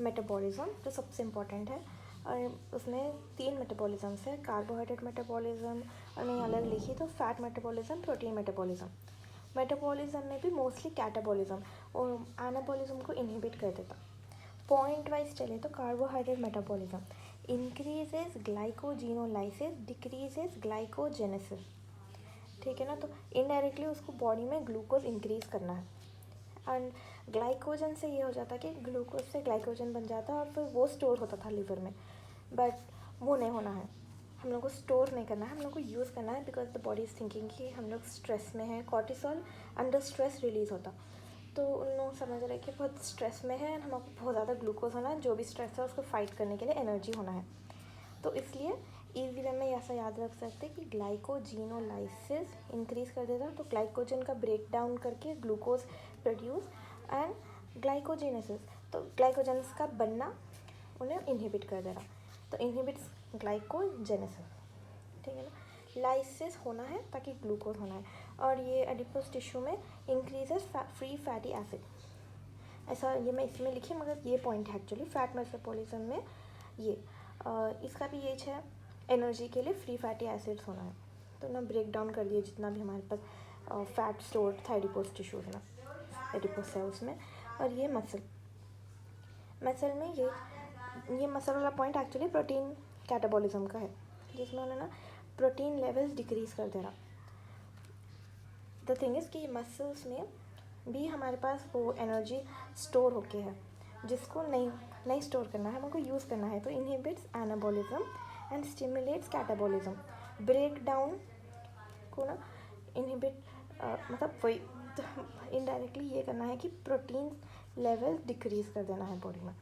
Metabolism जो सबसे important है, और उसमें 3 मेटाबॉलिज्म्स है, कार्बोहाइड्रेट मेटाबॉलिज्म, और मैं अलग लिखी तो fat metabolism, protein metabolism. Metabolism में भी मोस्टली कैटाबॉलिज्म और एनाबॉलिज्म को इनहिबिट कर देता। पॉइंट वाइज चले तो carbohydrate metabolism increases glycogenolysis, decreases glycogenesis, ठीक है ना। तो इनडायरेक्टली उसको बॉडी में ग्लूकोज इंक्रीज करना है, एंड ग्लाइकोजन से ये हो जाता कि ग्लूकोज से ग्लाइकोजन बन जाता और फिर वो स्टोर होता था लिवर में, बट वो नहीं होना है। हम लोग को स्टोर नहीं करना है, हम लोग को यूज़ करना है, because the body is thinking कि हम लोग स्ट्रेस में हैं। कॉर्टिसोल अंडर स्ट्रेस रिलीज़ होता, तो उन लोग समझ रहे कि बहुत स्ट्रेस में है, हमको बहुत ज़्यादा ग्लूकोज होना है, जो भी स्ट्रेस है उसको फाइट करने के लिए एनर्जी होना है। तो इसलिए ईजी वे में ऐसा याद रख सकते हैं कि ग्लाइकोजिनोलाइसिस इंक्रीज़ कर देता, तो ग्लाइकोजन का ब्रेक डाउन करके ग्लूकोज प्रोड्यूस, एंड ग्लाइकोजेनेसिस तो ग्लाइकोजन का बनना उन्हें इनहिबिट कर देना, तो इनहिबिट्स ग्लाइकोजेनेसिस, ठीक है ना। लाइसिस होना है ताकि ग्लूकोज होना है, और ये एडिपोज टिश्यू में इंक्रीजेस फ्री फैटी एसिड, ऐसा ये मैं इसमें लिखी, मगर ये पॉइंट है एक्चुअली फैट मेटाबॉलिज्म में ये इसका भी ये है एनर्जी के लिए फ्री फैटी एसिड्स होना है। तो ना ब्रेक डाउन कर दिए जितना भी हमारे पास फैट स्टोर था एडिपोज टिश्यूज में, एडिपोज सेल्स में। और ये मसल में ये मसल वाला पॉइंट एक्चुअली प्रोटीन कैटाबॉलिज्म का है, जिसमें उन्होंने ना प्रोटीन लेवल्स डिक्रीज़ कर देना। द थिंग इज़ कि मसल्स में भी हमारे पास वो एनर्जी स्टोर होके है, जिसको नहीं स्टोर करना है, हमको यूज़ करना है। तो inhibits anabolism and stimulates catabolism, break down को ना इनहिबिट मतलब वही तो इनडायरेक्टली ये करना है कि प्रोटीन लेवल डिक्रीज़ कर देना है बॉडी में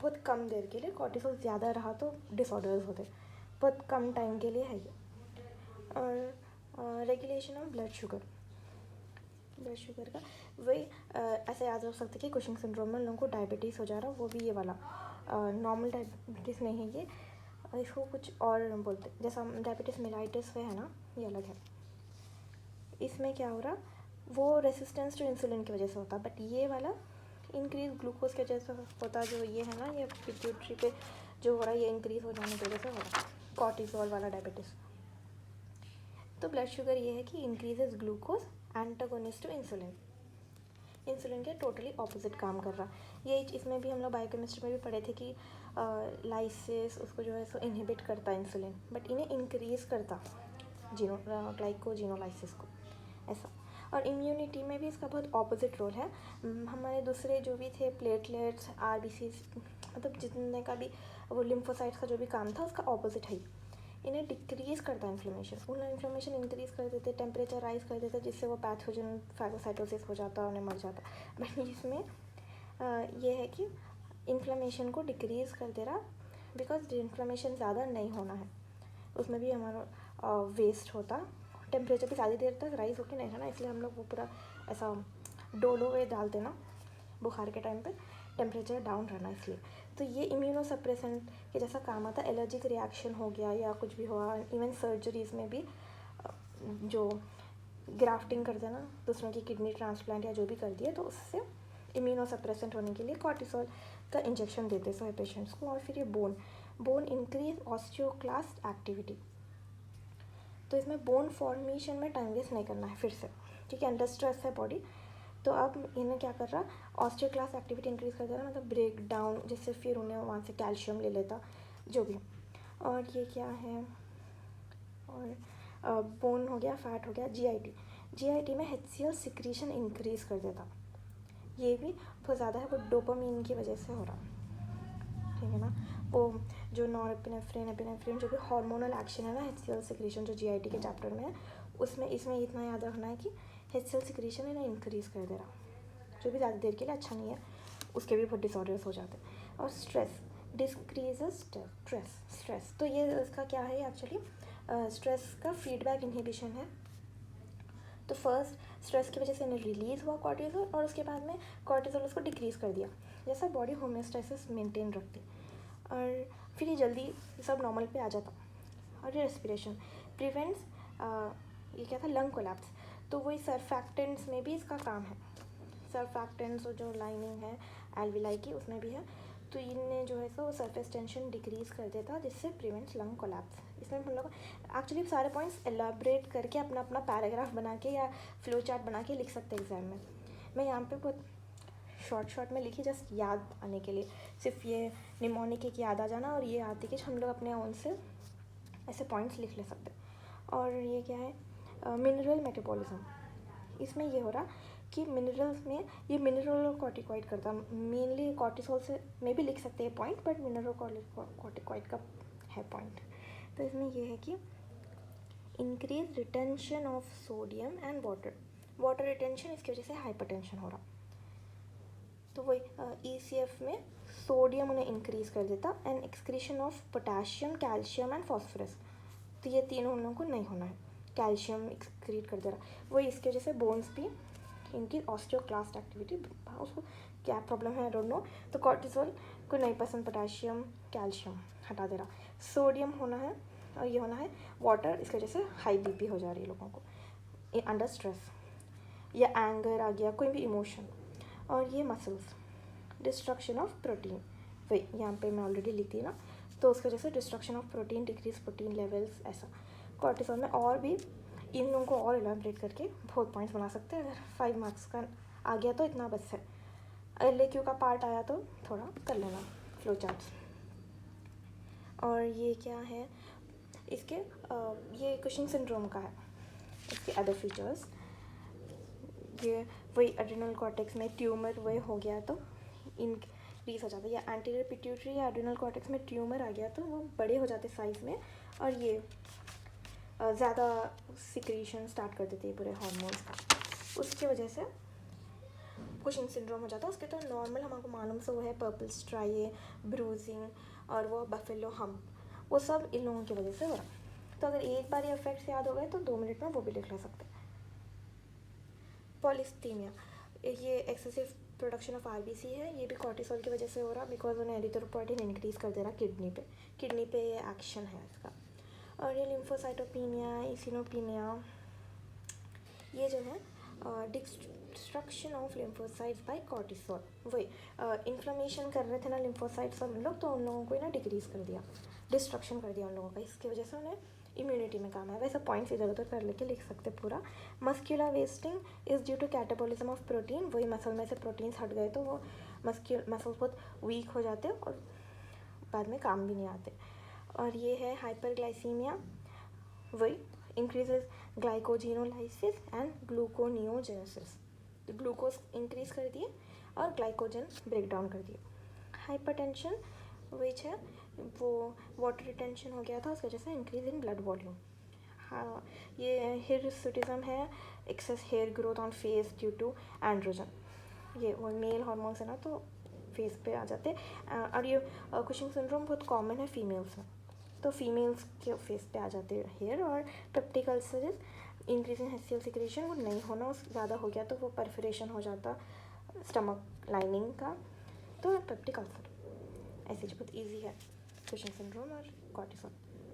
बहुत कम देर के लिए। कॉर्टिसोल ज़्यादा रहा तो डिसऑर्डर्स होते, बहुत कम टाइम के लिए है ये। और रेगुलेशन ऑफ ब्लड शुगर का वही ऐसे याद रख सकते कि कुशिंग सिंड्रोम में लोगों को डायबिटीज़ हो जा रहा, वो भी ये वाला नॉर्मल डायबिटीज़ नहीं है ये, इसको कुछ और बोलते, जैसा डायबिटीज़ मेलाइटिस है ना, ये अलग है। इसमें क्या हो रहा, वो रेसिस्टेंस टू इंसुलिन की वजह से होता, बट ये वाला इंक्रीज ग्लूकोज के वजह से होता, जो ये है ना, ये पिट्यूटरी पे जो हो रहा है, ये इंक्रीज हो जाने की वजह से हो रहा है कॉर्टिसोल वाला डायबिटीज़। तो ब्लड शुगर ये है कि increases glucose antagonist to insulin के टोटली ऑपोजिट काम कर रहा। ये इसमें भी हम लोग बायोकेमिस्ट्री में भी पढ़े थे कि लाइसिस उसको जो है सो इनहिबिट करता इंसुलिन, बट इन्हें इंक्रीज करता ग्लाइकोजिनोलाइसिस को, ऐसा। और इम्यूनिटी में भी इसका बहुत ऑपोजिट रोल है। हमारे दूसरे जो भी थे प्लेटलेट्स, आरबीसी, मतलब जितने का भी वो लिम्फोसाइट्स का जो भी काम था उसका ऑपोजिट है। इन्हें डिक्रीज़ करता है इन्फ्लेमेशन इंक्रीज़ कर देते, टेम्परेचर राइज कर देते, जिससे वो पैथोजन फैगोसाइटोसिस हो जाता और उन्हें मर जाता। बट इसमें ये है कि इन्फ्लेमेशन को डिक्रीज़ कर दे रहा, बिकॉज इन्फ्लेमेशन ज़्यादा नहीं होना है, उसमें भी हमारा वेस्ट होता, टेम्परेचर भी ज़्यादा देर तक राइज होकर नहीं रहना, इसलिए हम लोग वो पूरा ऐसा डोलो वे डाल देना बुखार के टाइम पे, टेम्परेचर डाउन रहना इसलिए। तो ये इम्यूनोसप्रेसेंट के जैसा काम आता है, एलर्जिक रिएक्शन हो गया या कुछ भी हुआ, इवन सर्जरीज़ में भी जो ग्राफ्टिंग कर देना, दूसरों की किडनी ट्रांसप्लांट या जो भी कर दिए, तो उससे इम्यूनोसप्रेसेंट होने के लिए कॉर्टिसोल का इंजेक्शन देते सभी पेशेंट्स को। और फिर ये बोन इंक्रीज ऑस्टियोक्लास्ट एक्टिविटी, तो इसमें बोन फॉर्मेशन में टाइम वेस्ट नहीं करना है फिर से, ठीक है, अंडर स्ट्रेस है बॉडी, तो अब इन्हें क्या कर रहा, ऑस्टियोक्लास्ट एक्टिविटी इंक्रीज़ कर दे रहा, मतलब ब्रेक डाउन, जिससे फिर उन्हें वहाँ से कैल्शियम ले लेता जो भी। और ये क्या है, और बोन हो गया, फैट हो गया, जीआईटी में HCl सिक्रीशन इंक्रीज़ कर देता, ये भी बहुत ज़्यादा है, वो डोपामीन की वजह से हो रहा, ठीक है ना। वो जो नॉरएपिनेफ्रिन जो भी हार्मोनल एक्शन है ना, HCl सिक्रीशन जो जीआईटी के चैप्टर में है, उसमें इसमें इतना याद रखना है कि HCl सिक्रीशन इन्हें इंक्रीज़ कर दे रहा, जो भी ज़्यादा देर के लिए अच्छा नहीं है, उसके भी बहुत डिसऑर्डर्स हो जाते हैं। और स्ट्रेस डिक्रीजेस स्ट्रेस, तो ये इसका क्या है एक्चुअली, स्ट्रेस का फीडबैक इनहिबिशन है। तो फर्स्ट स्ट्रेस की वजह से इन्हें रिलीज़ हुआ कॉर्टिसोल, और उसके बाद में कॉर्टिसोल उसको डिक्रीज़ कर दिया, जैसा बॉडी होम्योस्टेसिस मेंटेन रखती, और फिर ये जल्दी सब नॉर्मल पे आ जाता। और ये रेस्पिरेशन प्रिवेंट्स, ये क्या था, लंग कोलैप्स, तो वही सर्फैक्टेंट्स में भी इसका काम है, सर्फैक्टेंट्स जो लाइनिंग है एल्विलाई की उसमें भी है, तो इनने जो है सो सरफेस टेंशन डिक्रीज़ कर देता, जिससे प्रिवेंट्स लंग कोलैप्स। इसमें हम लोग एक्चुअली सारे पॉइंट्स एलाबरेट करके अपना अपना पैराग्राफ बना के या फ्लो चार्ट बना के लिख सकते हैं एग्जाम में। मैं यहाँ पे बहुत शॉर्ट में लिखी, जस्ट याद आने के लिए, सिर्फ ये निमोनिक एक याद आ जाना और ये आती कि हम लोग अपने ओन से ऐसे पॉइंट्स लिख ले सकते हैं। और ये क्या है, मिनरल मेटाबॉलिज्म। इसमें ये हो रहा कि मिनरल्स में ये मिनरल और कॉर्टिकॉइड करता, मेनली कॉर्टिसोल से में भी लिख सकते हैं पॉइंट, बट मिनरल कॉर्टिकॉइड का है पॉइंट। तो इसमें ये है कि increase retention of sodium and water retention, इसकी वजह से हाइपरटेंशन हो रहा। तो वही ECF में सोडियम उन्हें इंक्रीज़ कर देता and excretion of potassium, calcium and phosphorus. तो ये तीनों उन लोगों को नहीं होना है, कैल्शियम एक्सक्रीट कर दे रहा। वही इसकी वजह से बोन्स भी, इनकी ऑस्टियोक्लास्ट एक्टिविटी, उसको क्या प्रॉब्लम है आई डोंट नो। तो कॉर्टिसोल को नहीं पसंद, पोटाशियम कैल्शियम हटा दे रहा। सोडियम होना है और ये होना है वाटर, इसकी वजह से हाई BP हो जा रही है लोगों को अंडर स्ट्रेस या एंगर आ गया, कोई भी इमोशन। और ये मसल्स, डिस्ट्रक्शन ऑफ प्रोटीन, वही यहाँ पे मैं ऑलरेडी लिखती ना, तो उसकी वजह से destruction of protein, decrease protein levels, ऐसा। कॉर्टिसोल में और भी इन लोगों को और एलाबरेट करके बहुत पॉइंट्स बना सकते हैं। अगर 5 मार्क्स का आ गया तो इतना बस है, LAQ का पार्ट आया तो थोड़ा कर लेना फ्लो चार्ट्स। और ये क्या है, इसके ये कुशिंग सिंड्रोम का है, इसके अदर फीचर्स, ये वही एड्रिनल कॉर्टेक्स में ट्यूमर वही हो गया तो इंक्रीज हो जाता है, या एंटीरियर पिट्यूटरी या एड्रिनल कॉर्टेक्स में ट्यूमर आ गया तो वो बड़े हो जाते साइज़ में, और ये ज़्यादा सिक्रीशन स्टार्ट कर देते हैं पूरे हार्मोन्स का, उसकी वजह से कुशिंग सिंड्रोम हो जाता है। उसके तो नॉर्मल हमको मालूम से वो है पर्पल स्ट्राई, ब्रूजिंग और वो बफेलो हम्प, वो सब इन लोगों की वजह से हो रहा। तो अगर एक बार ये इफेक्ट्स याद हो गए तो 2 मिनट में वो भी लिख ले सकते हैं। पॉलिस्थीमिया, ये एक्सेसिव प्रोडक्शन ऑफ RBC है, ये भी कॉर्टिसोल की वजह से हो रहा, बिकॉज उन्हें एरिथ्रोपोइटिन इंक्रीज़ कर दे रहा किडनी पे ये एक्शन है इसका। और ये लिम्फोसाइटोपिनिया, इसिनोपिनिया, ये जो है destruction of lymphocytes by cortisol, वही इन्फ्लेमेशन कर रहे थे ना लिम्फोसाइट्स हम लोग, तो उन लोगों को ना डिक्रीज़ कर दिया, डिस्ट्रक्शन कर दिया उन लोगों का, इसकी वजह से उन्हें इम्यूनिटी में काम है। वैसे पॉइंट्स इधर उधर कर लेके लिख सकते पूरा। Muscular wasting is due to catabolism of protein, वही मसल में से प्रोटीन्स हट गए तो वो मसल्स बहुत वीक हो जाते और बाद में काम भी नहीं आते। और ये है हाइपरग्लाइसीमिया, वही इंक्रीजेज ग्लाइकोजिनोलाइसिस एंड ग्लूकोनियोजेनेसिस, तो ग्लूकोज इंक्रीज कर दिए और ग्लाइकोजन ब्रेक डाउन कर दिए। हाइपरटेंशन विच है वो वाटर रिटेंशन हो गया था, उसकी वजह से इंक्रीज इन ब्लड वॉल्यूम। हाँ, ये हिर्सुटिज्म है, excess hair growth on face due to androgen, ये वो मेल हार्मोन्स है ना तो फेस पे आ जाते। और ये कुशिंग सिंड्रोम बहुत कॉमन है फीमेल्स में, तो फीमेल्स के फेस पे आ जाते हैं हेयर। और peptic ulcer increase in HCl secretion, वो नहीं होना, उस ज़्यादा हो गया तो वो परफोरेशन हो जाता स्टमक लाइनिंग का, तो पेप्टिक अल्सर। ऐसे बहुत ईजी है कुशिंग सिंड्रोम और कॉर्टिसोल।